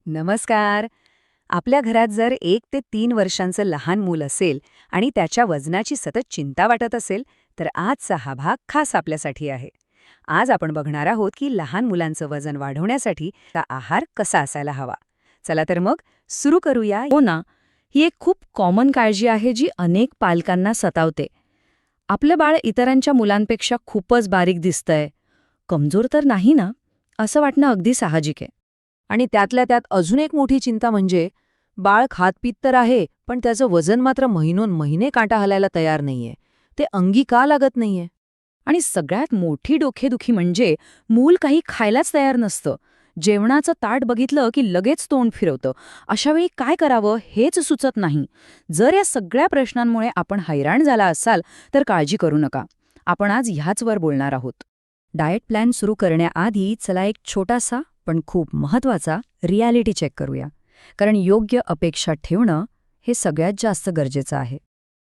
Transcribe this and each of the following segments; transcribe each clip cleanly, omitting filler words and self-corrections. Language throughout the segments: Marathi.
नमस्कार. आपल्या घरात जर 1 ते 3 वर्षांचं लहान मूल असेल आणि त्याच्या वजनाची सतत चिंता वाटत असेल, तर आजचा हा भाग खास आपल्यासाठी आहे. आज आपण बघणार आहोत की लहान मुलांचं वजन वाढवण्यासाठी आहार कसा असायला हवा. चला तर मग सुरू करूया. हो ना, ही एक खूप कॉमन काळजी आहे जी अनेक पालकांना सतावते. आपलं बाळ इतरांच्या मुलांपेक्षा खूपच बारीक दिसतंय, कमजोर तर नाही ना, असं वाटणं अगदी साहजिक आहे. आणि त्यातल्या त्यात अजून एक मोठी चिंता म्हणजे बाळ खात-पीत तर आहे, पण त्याचं वजन मात्र महिनोन महिने काटा हलायला तयार नाहीये. ते अंगी का लागत नाहीये? आणि सगळ्यात मोठी डोकेदुखी म्हणजे मूल काही खायलाच तयार नसतं. जेवणाचं ताट बघितलं की लगेच तोंड फिरवतं. अशावेळी काय करावं हेच सुचत नाही. जर या सगळ्या प्रश्नांमुळे आपण हैराण झाला असाल तर काळजी करू नका. आपण आज ह्याचवर बोलणार आहोत. डाएट प्लॅन सुरू करण्याआधी चला एक छोटासा पण खूप महत्वाचा रियालिटी चेक करूया. कारण योग्य अपेक्षा ठेवणं हे सगळ्यात जास्त गरजेचं आहे.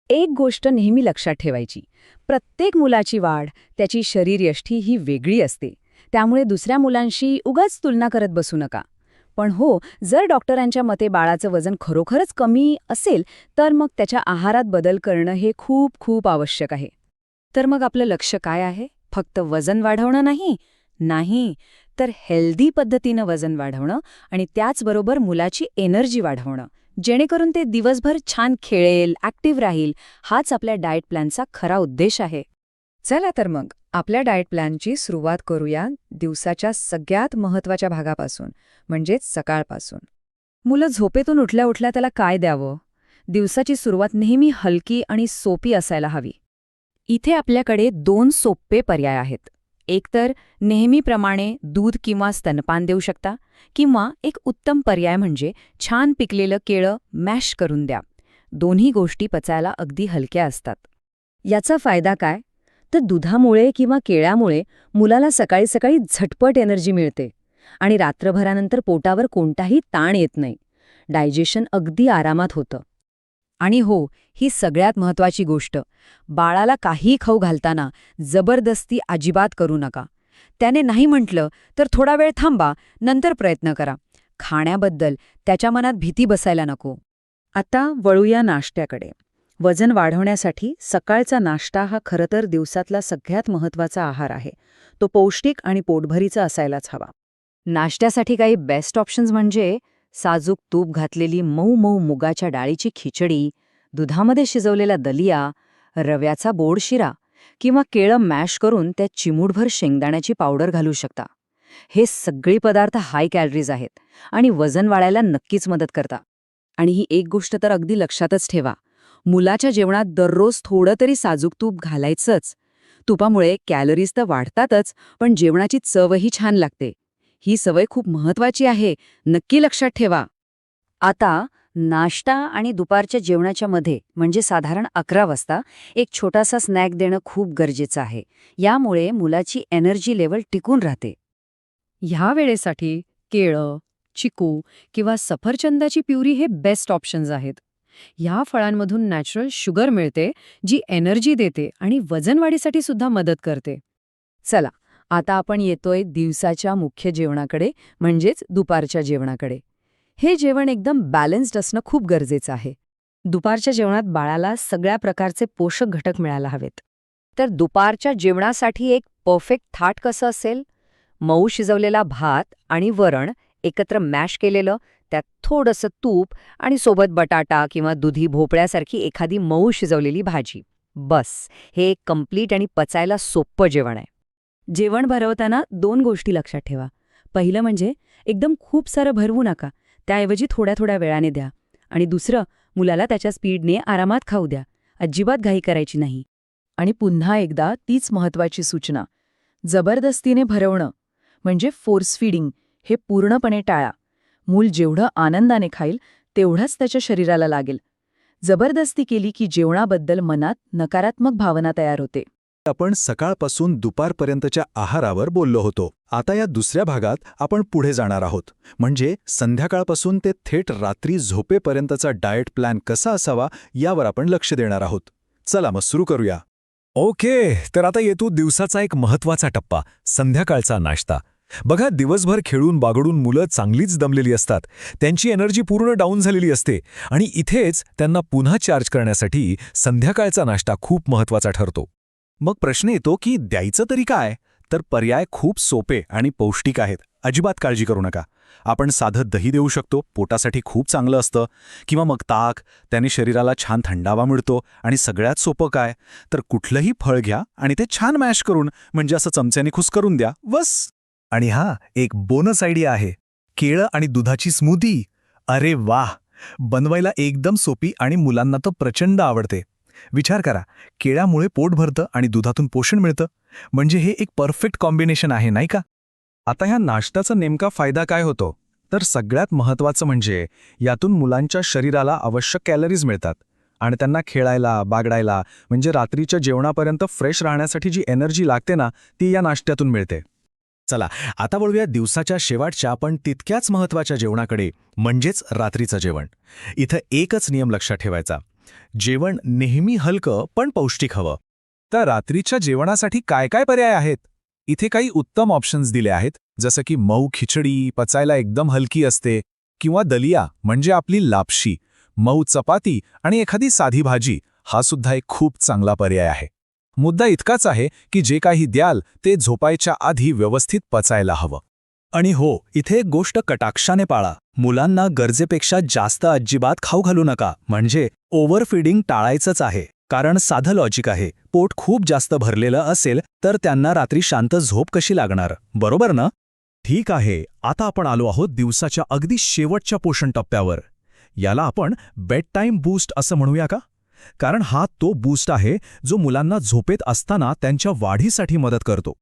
एक गोष्ट नेहमी लक्षात ठेवायची. प्रत्येक मुलाची वाढ, त्याची शरीरयष्टी ही वेगळी असते. त्यामुळे दुसऱ्या मुलांशी उगाच तुलना करत बसू नका. पण हो, जर डॉक्टरांच्या मते बाळाचं वजन खरोखरच कमी असेल, तर मग त्याच्या आहारात बदल करणं हे खूप खूप आवश्यक आहे. तर मग आपलं लक्ष काय आहे? फक्त वजन वाढवणं नाही? नाही, तर हेल्दी पद्धतीनं वजन वाढवणं आणि त्याचबरोबर मुलाची एनर्जी वाढवणं, जेणेकरून ते दिवसभर छान खेळेल, ॲक्टिव्ह राहील. हाच आपल्या डाएट प्लॅनचा खरा उद्देश आहे. चला तर मग आपल्या डाएट प्लॅनची सुरुवात करूया दिवसाच्या सगळ्यात महत्त्वाच्या भागापासून, म्हणजेच सकाळपासून. मुलं झोपेतून उठल्या उठल्या त्याला काय द्यावं? दिवसाची सुरुवात नेहमी हलकी आणि सोपी असायला हवी. इथे आपल्याकडे 2 सोपे पर्याय आहेत. एक तर नेहमीप्रमाणे दूध किंवा स्तनपान देऊ शकता, किंवा एक उत्तम पर्याय म्हणजे छान पिकलेलं केळं मॅश करून द्या. दोन्ही गोष्टी पचायला अगदी हलक्या असतात. याचा फायदा काय? तर दुधामुळे किंवा केळ्यामुळे मुलाला सकाळी सकाळी झटपट एनर्जी मिळते आणि रात्रभरानंतर पोटावर कोणताही ताण येत नाही. डायजेशन अगदी आरामात होतं. आणि हो, ही सगळ्यात महत्त्वाची गोष्ट, बाळाला काही खाऊ घालताना जबरदस्ती अजिबात करू नका. त्याने नाही म्हटलं तर थोडा वेळ थांबा, नंतर प्रयत्न करा. खाण्याबद्दल त्याच्या मनात भीती बसायला नको. आता वळूया नाश्त्याकडे. वजन वाढवण्यासाठी सकाळचा नाश्ता हा खरं तर दिवसातला सगळ्यात महत्त्वाचा आहार आहे. तो पौष्टिक आणि पोटभरीचा असायलाच हवा. नाश्त्यासाठी काही बेस्ट ऑप्शन्स म्हणजे साजूक तूप घातलेली मऊ मऊ मुगाच्या डाळीची खिचडी, दुधामध्ये शिजवलेला दलिया, रव्याचा बोड शिरा, किंवा केळं मॅश करून त्यात चिमूटभर शेंगदाण्याची पावडर घालू शकता. हे सगळे पदार्थ हाय कॅलरीज आहेत आणि वजन वाढायला नक्कीच मदत करता. आणि ही एक गोष्ट तर अगदी लक्षातच ठेवा, मुलाच्या जेवणात दररोज थोडं तरी साजूक तूप घालायचंच. तुपामुळे कॅलरीज तर वाढतातच, पण जेवणाची चवही छान लागते. ही सवय खूप महत्वाची आहे, नक्की लक्षात ठेवा. आता नाश्ता आणि दुपारच्या जेवणाच्या मध्ये म्हणजे साधारण 11 वाजता एक छोटासा स्नॅक देणं खूप गरजेचं आहे. यामुळे मुलाची एनर्जी लेवल टिकून राहते. ह्या वेळेसाठी केळं, चिकू किंवा सफरचंदाची प्युरी हे बेस्ट ऑप्शन्स आहेत. ह्या फळांमधून नॅचरल शुगर मिळते, जी एनर्जी देते आणि वजनवाढीसाठी सुद्धा मदत करते. चला, आता आपण येतोय दिवसाच्या मुख्य जेवणाकडे, म्हणजेच दुपारच्या जेवणाकडे. हे जेवण एकदम बॅलन्स्ड असणं खूप गरजेचं आहे. दुपारच्या जेवणात बाळाला सगळ्या प्रकारचे पोषक घटक मिळायला हवेत. तर दुपारच्या जेवणासाठी एक परफेक्ट थाट कसं असेल? मऊ शिजवलेला भात आणि वरण एकत्र मॅश केलेलं, त्यात थोडंसं तूप आणि सोबत बटाटा किंवा दुधी भोपळ्यासारखी एखादी मऊ शिजवलेली भाजी. बस, हे एक कम्प्लीट आणि पचायला सोपं जेवण आहे. जेवण भरवताना 2 गोष्टी लक्षात ठेवा. पहिलं म्हणजे एकदम खूप सारं भरवू नका, त्याऐवजी थोड्या थोड्या वेळाने द्या. आणि दुसरं, मुलाला त्याच्या स्पीडने आरामात खाऊ द्या, अजिबात घाई करायची नाही. आणि पुन्हा एकदा तीच महत्त्वाची सूचना, जबरदस्तीने भरवणं म्हणजे फोर्स फीडिंग हे पूर्णपणे टाळा. मूल जेवढं आनंदाने खाईल तेवढंच त्याच्या शरीराला लागेल. जबरदस्ती केली की जेवणाबद्दल मनात नकारात्मक भावना तयार होते. आपण सकाळपासून दुपारपर्यंतच्या आहारावर बोललो होतो. आता या दुसऱ्या भागात आपण पुढे जाणार आहोत, म्हणजे संध्याकाळपासून ते थेट रात्री झोपेपर्यंतचा डाएट प्लॅन कसा असावा यावर आपण लक्ष देणार आहोत. चला मग सुरू करूया. ओके, तर आता येतो दिवसाचा एक महत्त्वाचा टप्पा, संध्याकाळचा नाश्ता. बघा, दिवसभर खेळून बागडून मुलं चांगलीच दमलेली असतात. त्यांची एनर्जी पूर्ण डाऊन झालेली असते आणि इथेच त्यांना पुन्हा चार्ज करण्यासाठी संध्याकाळचा नाश्ता खूप महत्त्वाचा ठरतो. मग प्रश्न येतो की द्यायचं तरी काय? तर पर्याय खूप सोपे आणि पौष्टिक आहेत. अजिबात काळजी करू नका. आपण साधं दही देऊ शकतो, पोटासाठी खूप चांगलं असतं. किंवा मग ताक, त्याने शरीराला छान थंडावा मिळतो. आणि सगळ्यात सोपं काय, तर कुठलंही फळ घ्या आणि ते छान मॅश करून, म्हणजे असं चमच्याने खुस्करून द्या, बस. आणि एक बोनस आयडिया आहे, केळं आणि दुधाची स्मूदी. अरे वाह! बनवायला एकदम सोपी आणि मुलांना तर प्रचंड आवडते. विचार करा, केळ्यामुळे पोट भरतं आणि दुधातून पोषण मिळतं. म्हणजे हे एक परफेक्ट कॉम्बिनेशन आहे, नाही का? आता ह्या नाश्त्याचा नेमका फायदा काय होतो? तर सगळ्यात महत्त्वाचं म्हणजे यातून मुलांच्या शरीराला आवश्यक कॅलरीज मिळतात आणि त्यांना खेळायला, बागडायला, म्हणजे रात्रीच्या जेवणापर्यंत फ्रेश राहण्यासाठी जी एनर्जी लागते ना, ती या नाश्त्यातून मिळते. चला, आता वळूया दिवसाच्या शेवटच्या पण तितक्याच महत्त्वाच्या जेवणाकडे, म्हणजेच रात्रीचं जेवण. इथं एकच नियम लक्षात ठेवायचा, जेवण नेहमी हलकं पण पौष्टिक हवं. तर रात्रीच्या जेवणासाठी काय काय पर्याय आहेत? इथे काही उत्तम ऑप्शन्स दिले आहेत, जसं की मऊ खिचडी, पचायला एकदम हलकी असते, किंवा दलिया म्हणजे आपली लापशी, मऊ चपाती आणि एखादी साधी भाजी, हा सुद्धा एक खूप चांगला पर्याय आहे. मुद्दा इतकाच आहे की जे काही द्याल ते झोपायच्या आधी व्यवस्थित पचायला हवं. आणि हो, इथे एक गोष्ट कटाक्षाने पाळा, मुलांना गरजेपेक्षा जास्त अजिबात खाऊ घालू नका. म्हणजे ओव्हरफीडिंग टाळायचंच आहे. कारण साधं लॉजिक आहे, पोट खूप जास्त भरलेलं असेल तर त्यांना रात्री शांत झोप कशी लागणार, बरोबर ना? ठीक आहे, आता आपण आलो आहोत दिवसाच्या अगदी शेवटच्या पोषण टप्प्यावर. याला आपण बेड टाईम बूस्ट असं म्हणूया का? कारण हा तो बूस्ट आहे जो मुलांना झोपेत असताना त्यांच्या वाढीसाठी मदत करतो.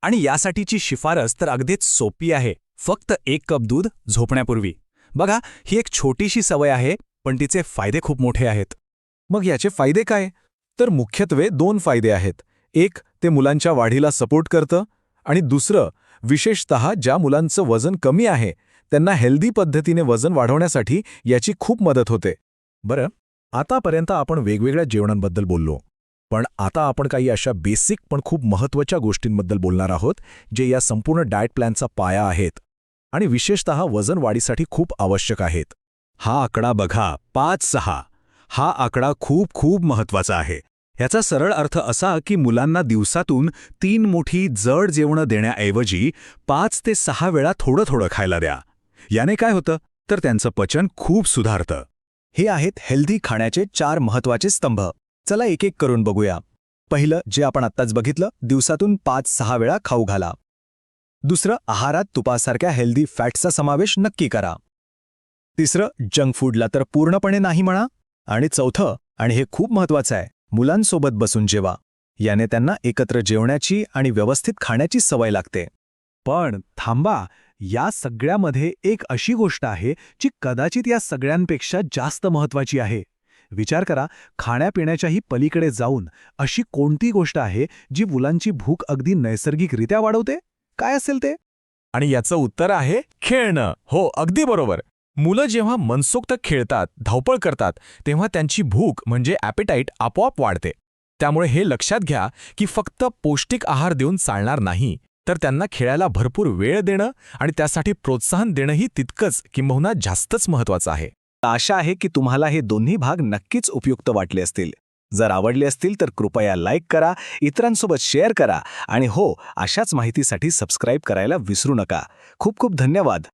आणि यासाठीची शिफारस तर अगदीच सोपी आहे, फक्त 1 कप दूध झोपण्यापूर्वी. बघा, ही एक छोटीशी सवय आहे, पण तिचे फायदे खूप मोठे आहेत. मग याचे फायदे काय? तर मुख्यत्वे 2 फायदे आहेत. एक, ते मुलांच्या वाढीला सपोर्ट करतं, आणि दुसरं, विशेषतः ज्या मुलांचं वजन कमी आहे त्यांना हेल्दी पद्धतीने वजन वाढवण्यासाठी याची खूप मदत होते. बरं, आतापर्यंत आपण वेगवेगळ्या जेवणांबद्दल बोललो, पण आता आपण काही अशा बेसिक पण खूप महत्त्वाच्या गोष्टींबद्दल बोलणार आहोत, जे या संपूर्ण डाएट प्लॅनचा पाया आहेत आणि विशेषतः वजन वाढीसाठी खूप आवश्यक आहेत. हा आकडा बघा, 5-6. हा आकडा खूप खूप महत्त्वाचा आहे. याचा सरळ अर्थ असा की मुलांना दिवसातून 3 मोठी जड जेवणं देण्याऐवजी 5 ते 6 वेळा थोडं थोडं खायला द्या. याने काय होतं, तर त्यांचं पचन खूप सुधारतं. हे आहेत हेल्दी खाण्याचे 4 महत्त्वाचे स्तंभ. चला एक एक करून बघूया. पहिलं, जे आपण आत्ताच बघितलं, दिवसातून 5-6 वेळा खाऊ घाला. दुसरं, आहारात तुपासारख्या हेल्दी फॅट्सचा समावेश नक्की करा. तिसरं, जंक फूडला तर पूर्णपणे नाही म्हणा. आणि चौथं, आणि हे खूप महत्त्वाचं आहे, मुलांसोबत बसून जेवा. याने त्यांना एकत्र जेवण्याची आणि व्यवस्थित खाण्याची सवय लागते. पण थांबा, या सगळ्यामध्ये एक अशी गोष्ट आहे जी कदाचित या सगळ्यांपेक्षा जास्त महत्त्वाची आहे. विचार करा, खाण्यापिण्याच्याही पलीकडे जाऊन अशी कोणती गोष्ट आहे जी मुलांची भूक अगदी नैसर्गिकरित्या वाढवते? काय असेल ते? आणि याचं उत्तर आहे खेळणं. हो, अगदी बरोबर. मुलं जेव्हा मनसोक्त खेळतात, धावपळ करतात, तेव्हा त्यांची भूक म्हणजे ॲपेटाईट आपोआप वाढते. त्यामुळे हे लक्षात घ्या की फक्त पौष्टिक आहार देऊन चालणार नाही, तर त्यांना खेळायला भरपूर वेळ देणं आणि त्यासाठी प्रोत्साहन देणंही तितकंच किंबहुना जास्तच महत्त्वाचं आहे. आशा आहे की तुम्हाला हे दोन्ही भाग नक्कीच उपयुक्त वाटले असतील. जर आवडले असतील तर कृपया लाईक करा, इतरांसोबत शेअर करा आणि हो, अशाच माहितीसाठी सबस्क्राईब करायला विसरू नका. खूप खूप धन्यवाद.